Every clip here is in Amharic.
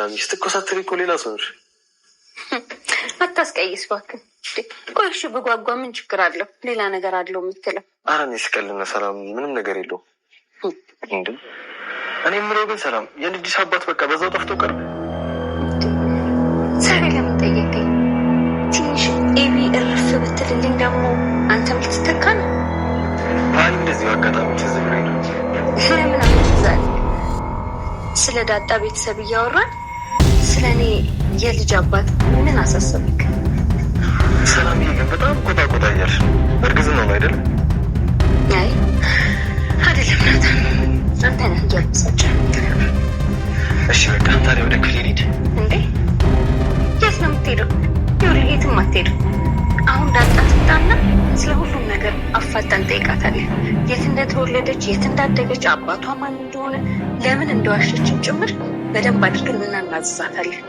ሚስት እኮ ሳትሪ እኮ ሌላ ሰው ነሽ። አታስቀይስ እባክህ። ቆይ እሺ በጓጓ ምን ችግር አለው? ሌላ ነገር አለው የምትለው? ኧረ እኔ ስቀልና ሰላም ምንም ነገር የለውም። እንዴ እኔ የምለው ግን ሰላም የልጅሽ አባት በቃ በዛው ጠፍቶ ቀር። ዛሬ ለምን ጠየቀኝ? ትንሽ ኤቢ እርፍ ብትልልኝ ደግሞ አንተም ልትተካ ነው? አይ እንደዚህ አጋጣሚ ትዝ ብሎኝ ነው። ለምን አትዛል? ስለ ዳጣ ቤተሰብ እያወራን ስለ እኔ የልጅ አባት ምን አሳሰብክ? ሰላም ግን በጣም ቆጣ እያልሽ እርግዝና ነው አይደለም? አይ አይደለም ናታን፣ አንተ ነህ እያልኩሳቸ። እሺ በቃ ታዲያ ወደ ክፍል ሂድ። እንዴ የት ነው የምትሄደው? ይኸውልህ የትም አትሄድም። አሁን ዳጣ ትምጣና ስለ ሁሉም ነገር አፋጣን ጠይቃታለን። የት እንደተወለደች፣ የት እንዳደገች፣ አባቷ ማን እንደሆነ፣ ለምን እንደዋሸችን ጭምር በደንብ አድርገን እናናዝዛታለን።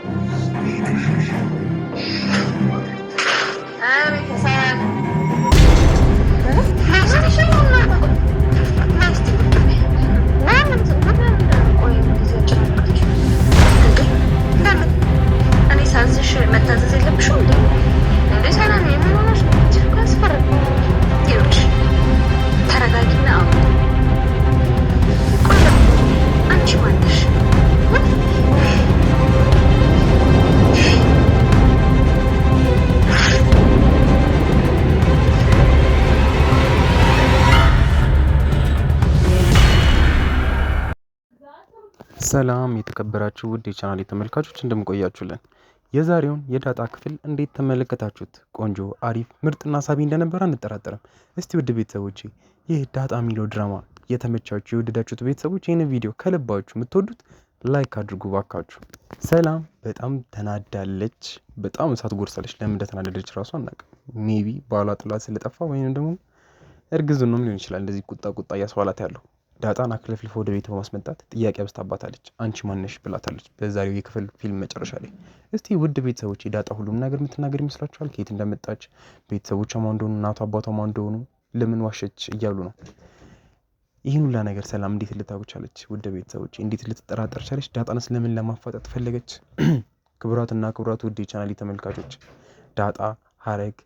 እኔ ሳዝሽ መታዘዝ የለብሽም እንዴ? እንዴ ሰላም የምንሆነች ያስፈር ይሮች ተረጋጊና አሁ ቆይ አንቺ ማነሽ? ሰላም የተከበራችሁ ውድ የቻናሌ ተመልካቾች እንደምቆያችሁልን፣ የዛሬውን የዳጣ ክፍል እንዴት ተመለከታችሁት? ቆንጆ፣ አሪፍ፣ ምርጥና ሳቢ እንደነበረ አንጠራጠርም። እስቲ ውድ ቤተሰቦቼ ይህ ዳጣ የሚለው ድራማ የተመቻችሁ የወደዳችሁት ቤተሰቦች ይህን ቪዲዮ ከልባችሁ የምትወዱት ላይክ አድርጉ ባካችሁ። ሰላም በጣም ተናዳለች፣ በጣም እሳት ጎርሳለች። ለምን እንደተናደደች ራሱ አናውቅም። ሜቢ ባሏ ጥላት ስለጠፋ ወይም ደግሞ እርግዝናም ሊሆን ይችላል እንደዚህ ቁጣ እያስባላት ያለው። ዳጣን አክለፍልፎ ወደ ቤት በማስመጣት ጥያቄ አብስታባታለች። አንቺ ማነሽ ብላታለች በዛሬው የክፍል ፊልም መጨረሻ ላይ። እስቲ ውድ ቤተሰቦች ዳጣ ሁሉም ነገር የምትናገር ይመስላችኋል? ከየት እንደመጣች፣ ቤተሰቦቿ ማን እንደሆኑ፣ እናቷ አባቷ ማን እንደሆኑ፣ ለምን ዋሸች እያሉ ነው። ይህን ሁላ ነገር ሰላም እንዴት ልታውቅ ቻለች? ውድ ቤተሰቦች እንዴት ልትጠራጠር ቻለች? ዳጣንስ ለምን ለማፋጠጥ ፈለገች? ክቡራትና ክቡራት ውድ የቻናሌ ተመልካቾች ዳጣ፣ ሀረግ፣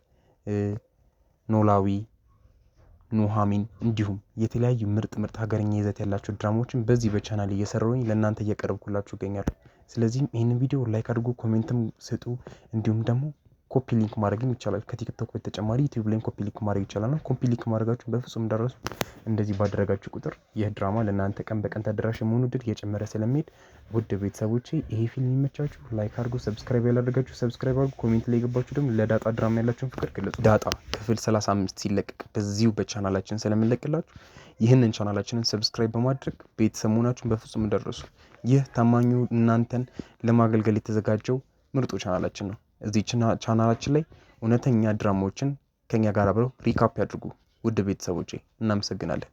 ኖላዊ፣ ኑሐሚን እንዲሁም የተለያዩ ምርጥ ሀገረኛ ይዘት ያላቸው ድራማዎችን በዚህ በቻናል እየሰራሁኝ ለእናንተ እያቀረብኩላችሁ ይገኛሉ። ስለዚህም ይህንን ቪዲዮ ላይክ አድርጉ፣ ኮሜንትም ስጡ። እንዲሁም ደግሞ ኮፒ ሊንክ ማድረግም ይቻላል። ከቲክቶክ በተጨማሪ ዩቲዩብ ላይም ኮፒ ሊንክ ማድረግ ይቻላል። ኮፒ ሊንክ ማድረጋችሁ በፍጹም እንዳረሱ። እንደዚህ ባደረጋችሁ ቁጥር ይህ ድራማ ለእናንተ ቀን በቀን ተደራሽ የመሆኑ ድል እየጨመረ ስለሚሄድ ውድ ቤተሰቦቼ ይሄ ፊልም ይመቻችሁ፣ ላይክ አድርጉ። ሰብስክራይብ ያላደረጋችሁ ሰብስክራይብ አድርጉ። ኮሜንት ላይ የገባችሁ ደግሞ ለዳጣ ድራማ ያላችሁን ፍቅር ግለጹ። ዳጣ ክፍል 35 ሲለቀቅ በዚሁ በቻናላችን ስለምንለቅላችሁ ይህንን ቻናላችንን ሰብስክራይብ በማድረግ ቤተሰብ መሆናችሁን በፍጹም እንደረሱ። ይህ ታማኙ እናንተን ለማገልገል የተዘጋጀው ምርጡ ቻናላችን ነው። እዚህ ቻናላችን ላይ እውነተኛ ድራማዎችን ከኛ ጋር አብረው ሪካፕ ያድርጉ። ውድ ቤተሰቦቼ እናመሰግናለን።